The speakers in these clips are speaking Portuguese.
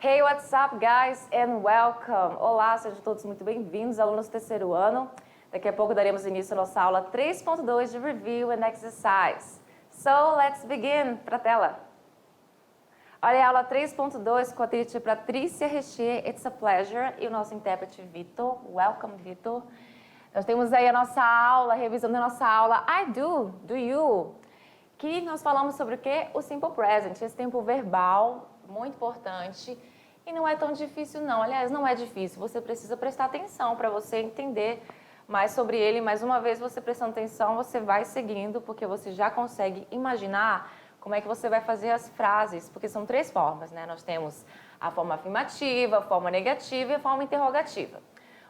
Hey, what's up, guys, and welcome! Olá, sejam todos muito bem-vindos, alunos do terceiro ano. Daqui a pouco daremos início à nossa aula 3.2 de Review and Exercise. So, let's begin! Para a tela. Olha a aula 3.2 com a teacher Patrícia Richer, It's a Pleasure, e o nosso intérprete Vitor. Welcome, Vitor. Nós temos aí a nossa aula, revisando a nossa aula I do you, que nós falamos sobre o quê? O Simple Present, esse tempo verbal, muito importante. E não é tão difícil não, aliás, não é difícil, você precisa prestar atenção para você entender mais sobre ele. Mais uma vez, você prestando atenção, você vai seguindo, porque você já consegue imaginar como é que você vai fazer as frases, porque são três formas, né? Nós temos a forma afirmativa, a forma negativa e a forma interrogativa.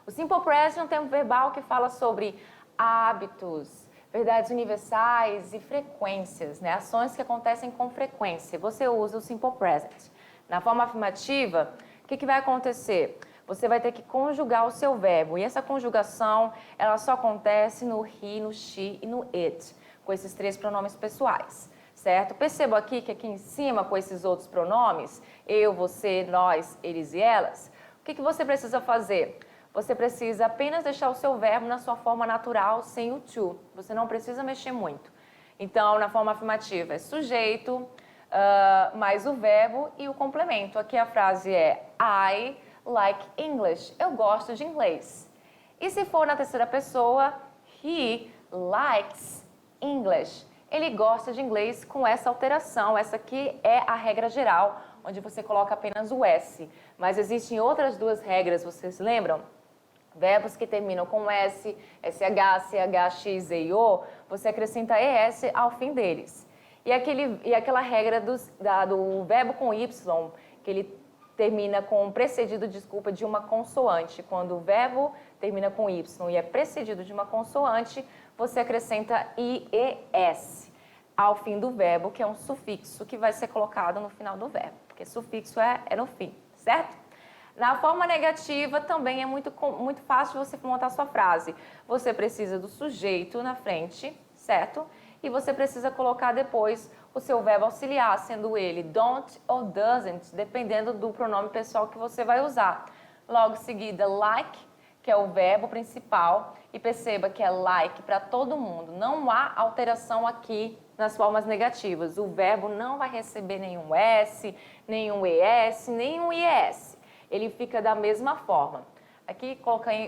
O Simple Present é um tempo verbal que fala sobre hábitos, verdades universais e frequências, né? Ações que acontecem com frequência. Você usa o Simple Present. Na forma afirmativa, o que vai acontecer? Você vai ter que conjugar o seu verbo. E essa conjugação, ela só acontece no he, no she e no it, com esses três pronomes pessoais, certo? Perceba aqui que aqui em cima, com esses outros pronomes, eu, você, nós, eles e elas, o que você precisa fazer? Você precisa apenas deixar o seu verbo na sua forma natural, sem o to. Você não precisa mexer muito. Então, na forma afirmativa, é sujeito, mais o verbo e o complemento. Aqui a frase é I like English. Eu gosto de inglês. E se for na terceira pessoa, he likes English. Ele gosta de inglês com essa alteração. Essa aqui é a regra geral, onde você coloca apenas o S. Mas existem outras duas regras, vocês lembram? Verbos que terminam com S, SH, CH, X, E, O, você acrescenta ES ao fim deles. E aquela regra do verbo com Y, que ele termina precedido de uma consoante. Quando o verbo termina com Y e é precedido de uma consoante, você acrescenta IES ao fim do verbo, que é um sufixo que vai ser colocado no final do verbo, porque sufixo é no fim, certo? Na forma negativa também é muito fácil você montar sua frase. Você precisa do sujeito na frente, certo? E você precisa colocar depois o seu verbo auxiliar, sendo ele don't ou doesn't, dependendo do pronome pessoal que você vai usar. Logo em seguida, like, que é o verbo principal, e perceba que é like para todo mundo. Não há alteração aqui nas formas negativas. O verbo não vai receber nenhum S, nenhum ES, nenhum IS. Ele fica da mesma forma. Aqui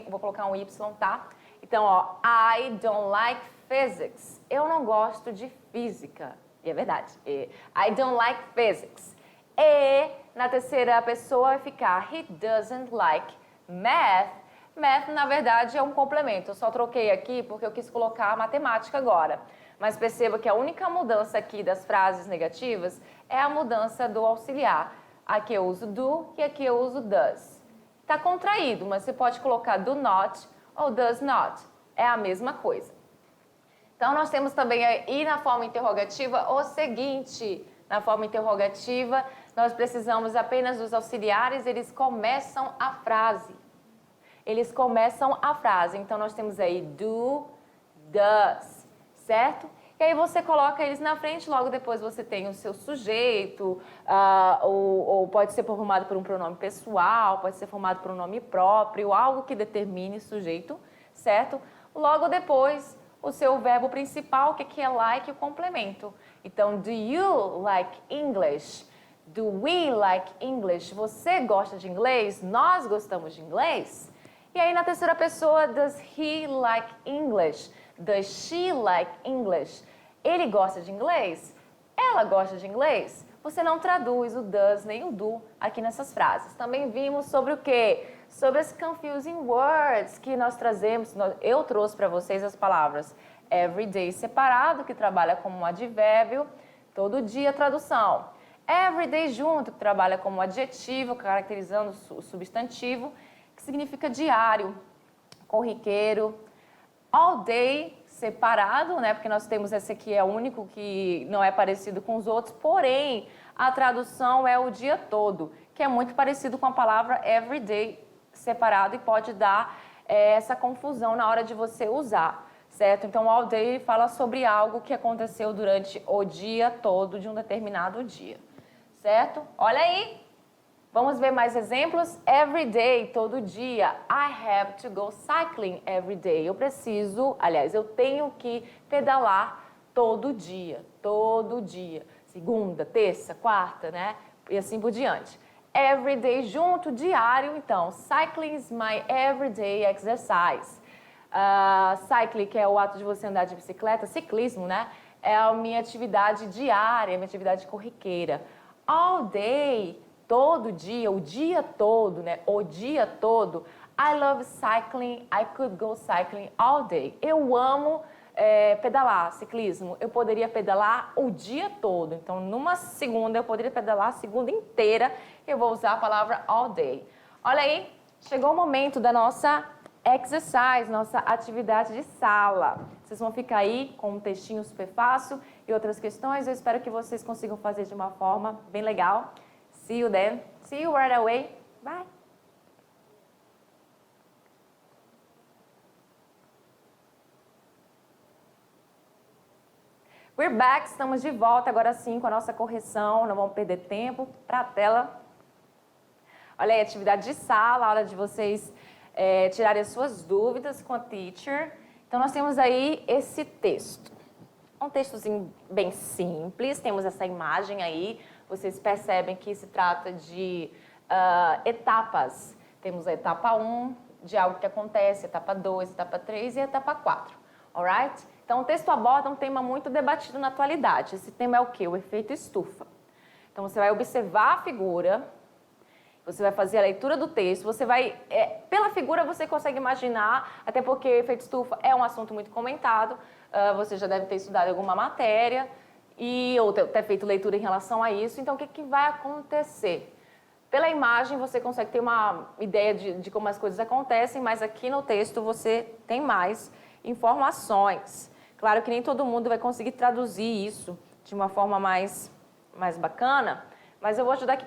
vou colocar um Y, tá? Então, ó, I don't like physics. Eu não gosto de física. E é verdade. I don't like physics. E na terceira pessoa vai ficar he doesn't like math. Math, na verdade, é um complemento. Eu só troquei aqui porque eu quis colocar matemática agora. Mas perceba que a única mudança aqui das frases negativas é a mudança do auxiliar. Aqui eu uso do e aqui eu uso does. Está contraído, mas você pode colocar do not ou does not. É a mesma coisa. Então, nós temos também aí na forma interrogativa o seguinte. Na forma interrogativa, nós precisamos apenas dos auxiliares, eles começam a frase. Eles começam a frase. Então, nós temos aí do, does, certo? E aí você coloca eles na frente, logo depois você tem o seu sujeito, ou pode ser formado por um pronome pessoal, pode ser formado por um nome próprio, algo que determine sujeito, certo? Logo depois, o seu verbo principal, que é like, o complemento. Então, do you like English? Do we like English? Você gosta de inglês? Nós gostamos de inglês? E aí, na terceira pessoa, does he like English? Does she like English? Ele gosta de inglês? Ela gosta de inglês? Você não traduz o does nem o do aqui nessas frases. Também vimos sobre o quê? Sobre as confusing words que nós trazemos. Eu trouxe para vocês as palavras everyday separado, que trabalha como um advérbio, todo dia tradução. Everyday junto, que trabalha como um adjetivo, caracterizando o substantivo, que significa diário, corriqueiro. All day separado, né? Porque nós temos esse aqui, é o único que não é parecido com os outros, porém, a tradução é o dia todo, que é muito parecido com a palavra everyday separado e pode dar essa confusão na hora de você usar, certo? Então, all day fala sobre algo que aconteceu durante o dia todo de um determinado dia, certo? Olha aí! Vamos ver mais exemplos? Every day, todo dia. I have to go cycling every day. Eu preciso, aliás, eu tenho que pedalar todo dia. Todo dia. Segunda, terça, quarta, né? E assim por diante. Every day junto, diário, então. Cycling is my everyday exercise. Cycling, que é o ato de você andar de bicicleta, ciclismo, né? É a minha atividade diária, minha atividade corriqueira. All day, todo dia, o dia todo, né? O dia todo. I love cycling, I could go cycling all day. Eu amo pedalar, ciclismo. Eu poderia pedalar o dia todo. Então, numa segunda, eu poderia pedalar a segunda inteira. Eu vou usar a palavra all day. Olha aí, chegou o momento da nossa exercise, nossa atividade de sala. Vocês vão ficar aí com um textinho super fácil e outras questões. Eu espero que vocês consigam fazer de uma forma bem legal. See you then. See you right away. Bye. We're back, estamos de volta agora sim com a nossa correção, não vamos perder tempo, para a tela. Olha aí, atividade de sala, a hora de vocês tirarem as suas dúvidas com a teacher. Então nós temos aí esse texto, um textozinho bem simples, temos essa imagem aí, vocês percebem que se trata de etapas. Temos a etapa 1, de algo que acontece, etapa 2, etapa 3 e etapa 4, alright? Então, o texto aborda um tema muito debatido na atualidade. Esse tema é o quê? O efeito estufa. Então, você vai observar a figura, você vai fazer a leitura do texto, você vai... pela figura, você consegue imaginar, até porque o efeito estufa é um assunto muito comentado, você já deve ter estudado alguma matéria, ou ter feito leitura em relação a isso. Então, o que vai acontecer? Pela imagem, você consegue ter uma ideia de como as coisas acontecem, mas aqui no texto você tem mais informações. Claro que nem todo mundo vai conseguir traduzir isso de uma forma mais bacana, mas eu vou ajudar aqui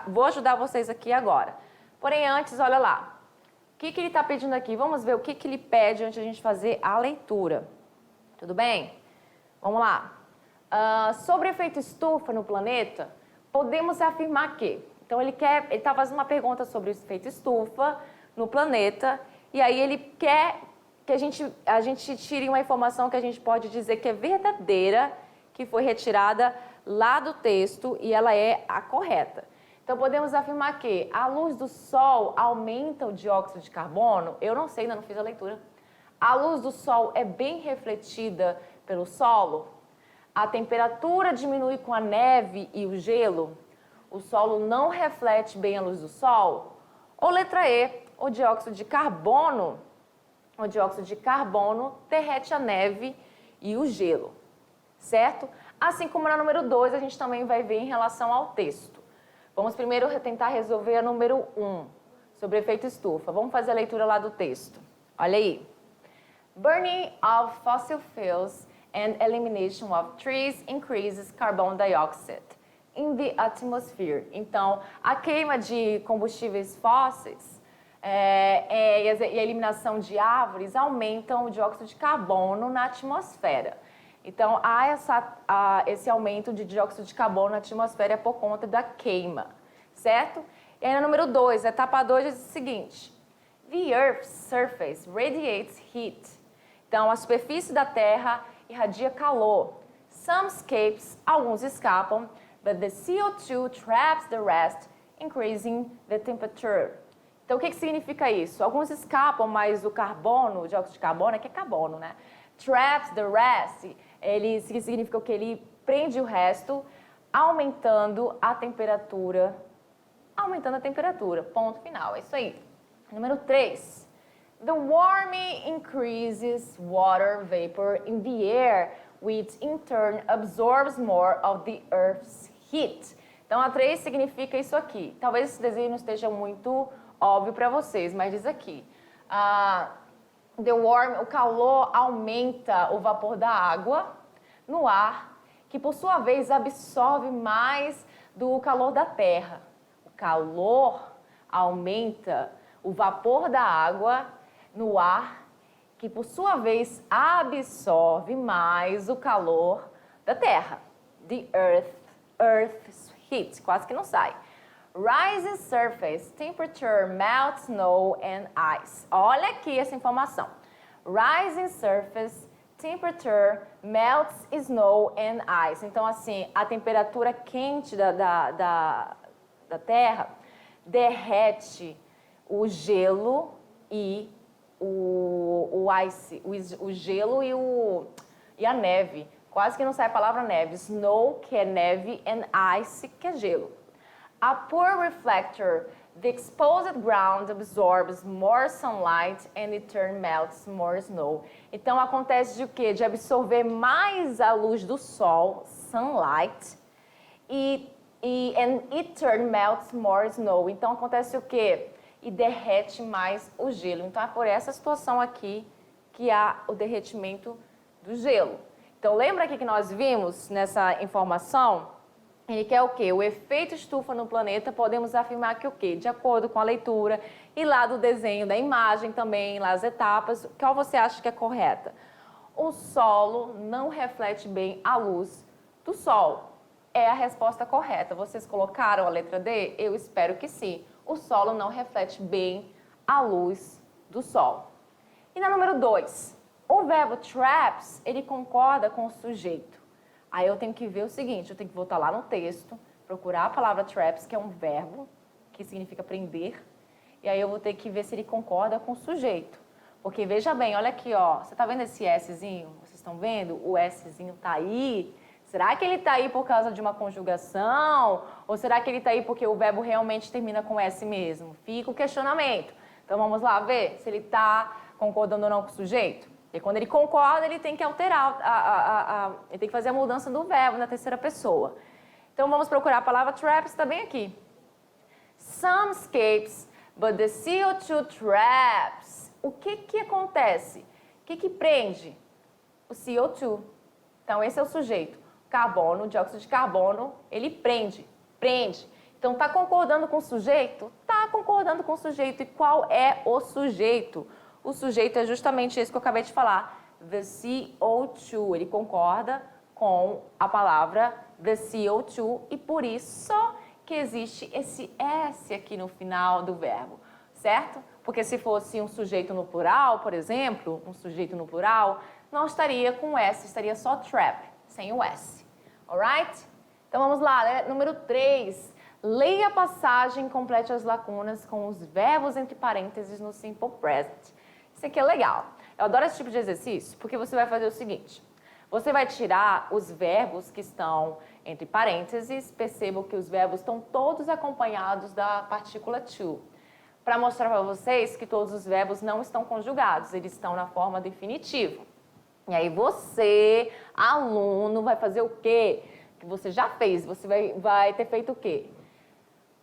vou ajudar vocês aqui agora. Porém, antes, olha lá. O que ele está pedindo aqui? Vamos ver o que ele pede antes de a gente fazer a leitura. Tudo bem? Vamos lá. Sobre o efeito estufa no planeta, podemos afirmar que... Então, ele está fazendo uma pergunta sobre o efeito estufa no planeta, e aí ele quer que a gente tire uma informação que a gente pode dizer que é verdadeira, que foi retirada lá do texto e ela é a correta. Então, podemos afirmar que a luz do sol aumenta o dióxido de carbono? Eu não sei, ainda não fiz a leitura. A luz do sol é bem refletida pelo solo? A temperatura diminui com a neve e o gelo? O solo não reflete bem a luz do sol? Ou letra E, o dióxido de carbono derrete a neve e o gelo, certo? Assim como na número 2, a gente também vai ver em relação ao texto. Vamos primeiro tentar resolver a número 1, sobre efeito estufa. Vamos fazer a leitura lá do texto. Olha aí. Burning of fossil fuels and elimination of trees increases carbon dioxide in the atmosphere. Então, a queima de combustíveis fósseis e a eliminação de árvores aumentam o dióxido de carbono na atmosfera. Então, há esse aumento de dióxido de carbono na atmosfera por conta da queima, certo? E aí, no número 2, a etapa 2 diz o seguinte: The Earth's surface radiates heat. Então, a superfície da Terra irradia calor. Some escapes, alguns escapam, but the CO2 traps the rest, increasing the temperature. Então, o que significa isso? Alguns escapam, mas o carbono, o dióxido de carbono, que é carbono, né? Traps the rest, ele significa o que? Ele prende o resto, aumentando a temperatura. Ponto final, é isso aí. Número 3. The warming increases water vapor in the air, which in turn absorbs more of the Earth's heat. Então, a 3 significa isso aqui. Talvez esse desenho não esteja muito óbvio para vocês, mas diz aqui. O calor aumenta o vapor da água no ar, que por sua vez absorve mais do calor da Terra. O calor aumenta o vapor da água no ar, que por sua vez absorve mais o calor da Terra. The Earth's heat, quase que não sai. Rising surface temperature melts snow and ice. Olha aqui essa informação. Rising surface temperature melts snow and ice. Então, assim, a temperatura quente da Terra derrete o gelo e o ice, o gelo e a neve. Quase que não sai a palavra neve. Snow, que é neve, and ice, que é gelo. A poor reflector, the exposed ground absorbs more sunlight and it turn melts more snow. Então acontece de o quê? De absorver mais a luz do sol, sunlight, and it turn melts more snow. Então acontece o quê? E derrete mais o gelo. Então é por essa situação aqui que há o derretimento do gelo. Então lembra aqui que nós vimos nessa informação? Ele quer o quê? O efeito estufa no planeta, podemos afirmar que o quê? De acordo com a leitura e lá do desenho da imagem também, lá as etapas, qual você acha que é correta? O solo não reflete bem a luz do sol. É a resposta correta. Vocês colocaram a letra D? Eu espero que sim. O solo não reflete bem a luz do sol. E na número 2, o verbo traps, ele concorda com o sujeito. Aí eu tenho que ver o seguinte, eu tenho que voltar lá no texto, procurar a palavra traps, que é um verbo, que significa prender, e aí eu vou ter que ver se ele concorda com o sujeito. Porque veja bem, olha aqui, ó, você tá vendo esse Szinho? Vocês estão vendo? O Szinho tá aí. Será que ele tá aí por causa de uma conjugação? Ou será que ele tá aí porque o verbo realmente termina com S mesmo? Fica o questionamento. Então vamos lá ver se ele tá concordando ou não com o sujeito. E quando ele concorda, ele tem que alterar, ele tem que fazer a mudança do verbo na terceira pessoa. Então vamos procurar a palavra traps, está bem aqui. Some escapes, but the CO2 traps. O que acontece? O que prende? O CO2. Então esse é o sujeito. Carbono, dióxido de carbono, ele prende. Então está concordando com o sujeito? Está concordando com o sujeito. E qual é o sujeito? O sujeito é justamente esse que eu acabei de falar, the CO2. Ele concorda com a palavra the CO2 e por isso que existe esse S aqui no final do verbo, certo? Porque se fosse um sujeito no plural, por exemplo, um sujeito no plural, não estaria com S, estaria só trap, sem o S. Alright? Então vamos lá, né? Número 3. Leia a passagem e complete as lacunas com os verbos entre parênteses no simple present. Isso aqui é legal. Eu adoro esse tipo de exercício porque você vai fazer o seguinte. Você vai tirar os verbos que estão entre parênteses. Percebam que os verbos estão todos acompanhados da partícula to. Para mostrar para vocês que todos os verbos não estão conjugados. Eles estão na forma definitiva. E aí você, aluno, vai fazer o quê? Que você já fez. Você vai ter feito o quê?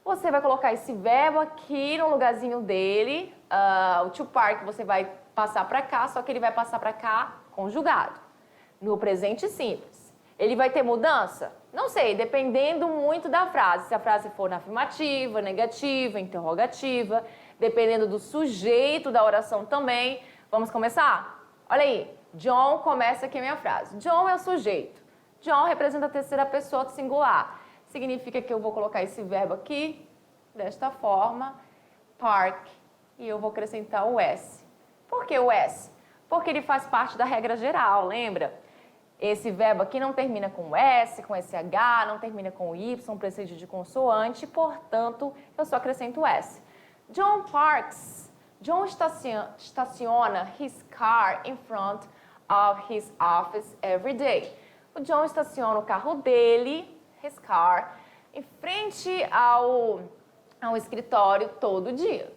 Você vai colocar esse verbo aqui no lugarzinho dele. O to park você vai passar para cá, só que ele vai passar para cá conjugado. No presente simples. Ele vai ter mudança? Não sei, dependendo muito da frase. Se a frase for na afirmativa, negativa, interrogativa, dependendo do sujeito da oração também. Vamos começar? Olha aí, John começa aqui a minha frase. John é o sujeito. John representa a terceira pessoa do singular. Significa que eu vou colocar esse verbo aqui, desta forma, park, e eu vou acrescentar o S. Por que o S? Porque ele faz parte da regra geral, lembra? Esse verbo aqui não termina com S, com SH, não termina com Y, precede de consoante, portanto, eu só acrescento o S. John parks. John estaciona his car in front of his office every day. O John estaciona o carro dele, his car, em frente ao escritório todo dia.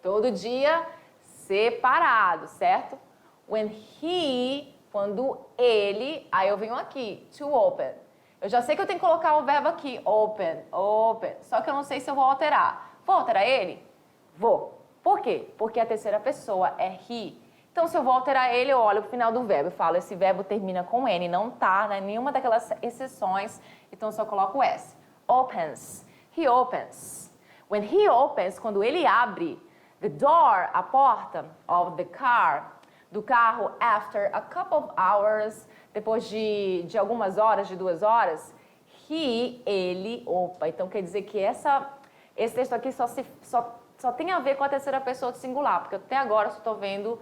Todo dia separado, certo? When he, quando ele, aí eu venho aqui, to open. Eu já sei que eu tenho que colocar o verbo aqui, open, só que eu não sei se eu vou alterar. Vou alterar ele? Vou. Por quê? Porque a terceira pessoa é he. Então, se eu vou alterar ele, eu olho o final do verbo e falo, esse verbo termina com N, não tá, né? Nenhuma daquelas exceções, então eu só coloco S. Opens. He opens. When he opens, quando ele abre, the door, a porta, of the car, do carro, after a couple of hours, depois de algumas horas, de 2 horas, ele, opa, então quer dizer que essa Esse texto aqui só tem a ver com a terceira pessoa do singular, porque até agora eu só estou vendo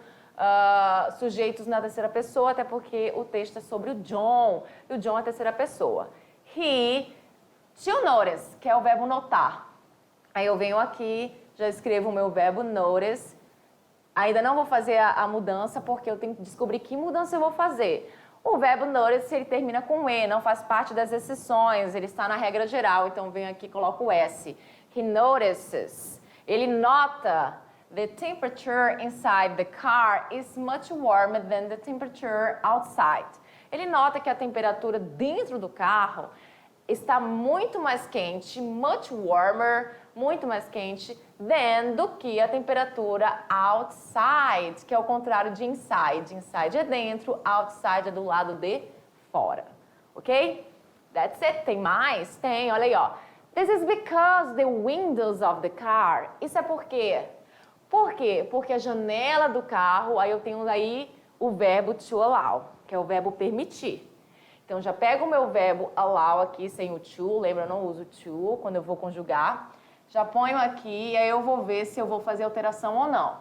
sujeitos na terceira pessoa, até porque o texto é sobre o John, e o John é a terceira pessoa. He, to notice, que é o verbo notar. Aí eu venho aqui, já escrevo o meu verbo notice. Ainda não vou fazer a mudança, porque eu tenho que descobrir que mudança eu vou fazer. O verbo notice, ele termina com E, não faz parte das exceções, ele está na regra geral, então venho aqui e coloco o S. He notices. Ele nota the temperature inside the car is much warmer than the temperature outside. Ele nota que a temperatura dentro do carro está muito mais quente, much warmer, muito mais quente, than do que a temperatura outside, que é o contrário de inside. Inside é dentro, outside é do lado de fora. Ok? That's it. Tem mais? Tem, olha aí, ó. This is because the windows of the car. Isso é por quê? Por quê? Porque a janela do carro, aí eu tenho aí o verbo to allow, que é o verbo permitir. Então, já pego o meu verbo allow aqui sem o to, lembra, eu não uso to quando eu vou conjugar. Já ponho aqui e aí eu vou ver se eu vou fazer alteração ou não.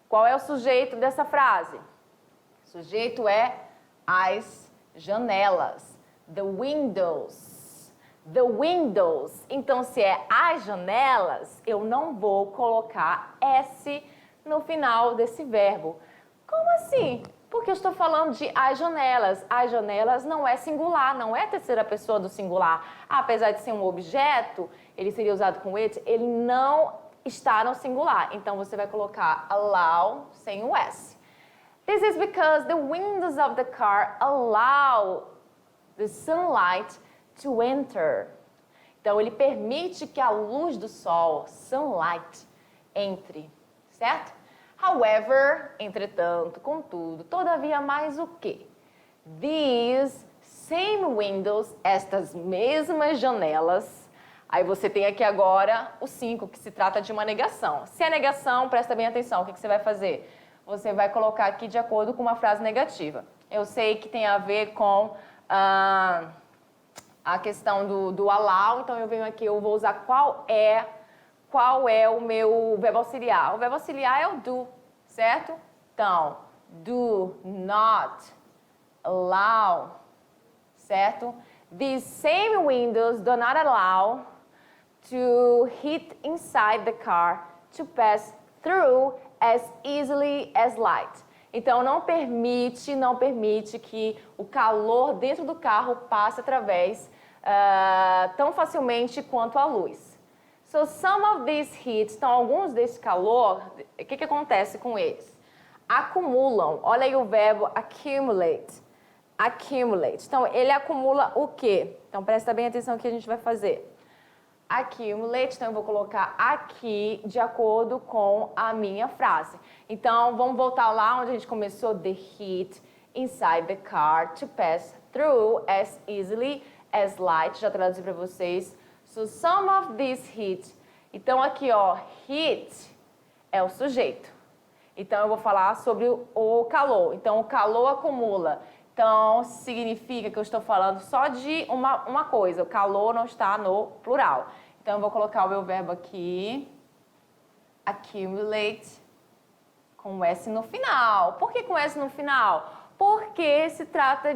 Qual é o sujeito dessa frase? O sujeito é as janelas. The windows. The windows. Então, se é as janelas, eu não vou colocar S no final desse verbo. Como assim? Porque eu estou falando de as janelas. As janelas não é singular, não é terceira pessoa do singular. Apesar de ser um objeto, ele seria usado com it, ele não está no singular. Então, você vai colocar allow sem o S. This is because the windows of the car allow the sunlight to enter. Então, ele permite que a luz do sol, sunlight, entre, certo? However, entretanto, contudo, todavia, mais o quê? These same windows, estas mesmas janelas. Aí você tem aqui agora o 5, que se trata de uma negação. Se é negação, presta bem atenção, o que você vai fazer? Você vai colocar aqui de acordo com uma frase negativa. Eu sei que tem a ver com a questão do allow, então eu venho aqui, eu vou usar qual é o meu verbo auxiliar. O verbo auxiliar é o do, certo? Então, do not allow, certo? These same windows do not allow to hit inside the car to pass through as easily as light. Então, não permite que o calor dentro do carro passe através tão facilmente quanto a luz. So, some of these heats, então alguns desse calor, o que acontece com eles? Acumulam, olha aí o verbo accumulate. Accumulate. Então, ele acumula o quê? Então, presta bem atenção no que a gente vai fazer. Accumulate, então eu vou colocar aqui de acordo com a minha frase. Então, vamos voltar lá onde a gente começou. The heat inside the car to pass through as easily as light. Já traduzi para vocês. So, some of this heat. Então, aqui, ó, heat é o sujeito. Então, eu vou falar sobre o calor. Então, o calor acumula. Então, significa que eu estou falando só de uma coisa. O calor não está no plural. Então, eu vou colocar o meu verbo aqui. Accumulate. Com S no final. Por que com S no final? Porque se trata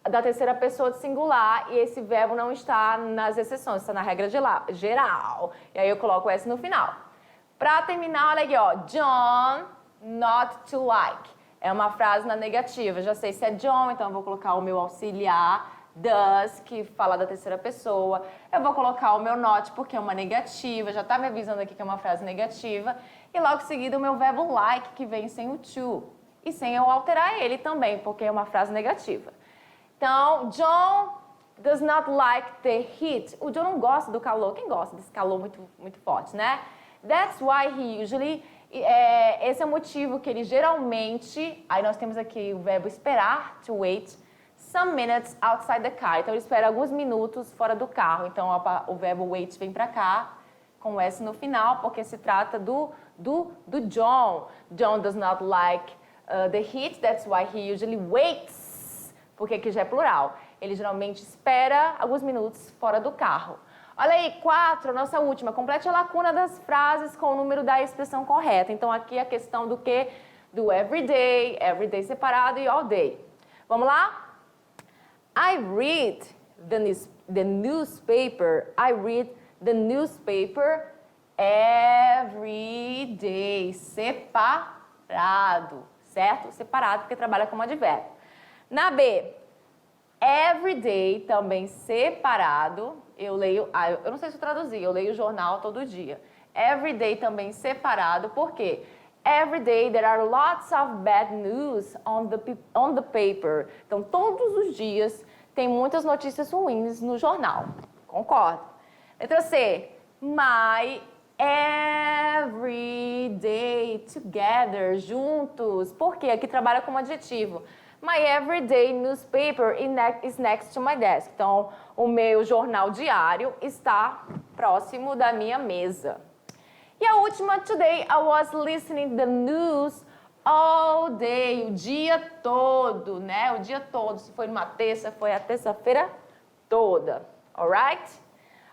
da terceira pessoa do singular e esse verbo não está nas exceções, está na regra geral. E aí eu coloco S no final. Para terminar, olha aqui, ó. John not to like. É uma frase na negativa. Já sei se é John, então eu vou colocar o meu auxiliar, does, que fala da terceira pessoa. Eu vou colocar o meu not, porque é uma negativa. Já está me avisando aqui que é uma frase negativa. E logo em seguida o meu verbo like, que vem sem o to. E sem eu alterar ele também, porque é uma frase negativa. Então, John does not like the heat. O John não gosta do calor. Quem gosta desse calor muito, muito forte, né? That's why he usually... esse é o motivo que ele geralmente... Aí nós temos aqui o verbo esperar, to wait, some minutes outside the car. Então, ele espera alguns minutos fora do carro. Então, o verbo wait vem pra cá, com S no final, porque se trata do John. John does not like the heat. That's why he usually waits. Porque aqui já é plural. Ele geralmente espera alguns minutos fora do carro. Olha aí, 4, nossa última. Complete a lacuna das frases com o número da expressão correta. Então, aqui a questão do quê? Do everyday separado e all day. Vamos lá? I read the newspaper. I read the newspaper every day. Separado, certo? Separado porque trabalha como advérbio. Na B, every day também separado. Eu leio, eu não sei se eu traduzi, eu leio o jornal todo dia. Every day também separado, por quê? Every day there are lots of bad news on the paper. Então, todos os dias tem muitas notícias ruins no jornal. Concordo. Letra C. My everyday together, juntos. Por quê? Aqui trabalha como adjetivo. My everyday newspaper is next to my desk. Então, o meu jornal diário está próximo da minha mesa. E a última, today I was listening to the news all day, o dia todo, né? O dia todo. Se foi numa terça, foi a terça-feira toda. Alright?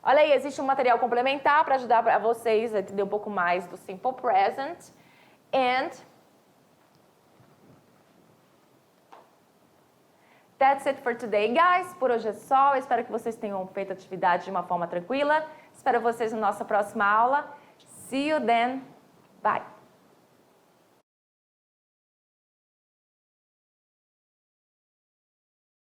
Olha aí, existe um material complementar para ajudar a vocês a entender um pouco mais do Simple Present. And that's it for today, guys. Por hoje é só. Eu espero que vocês tenham feito a atividade de uma forma tranquila. Espero vocês na nossa próxima aula. See you then. Bye.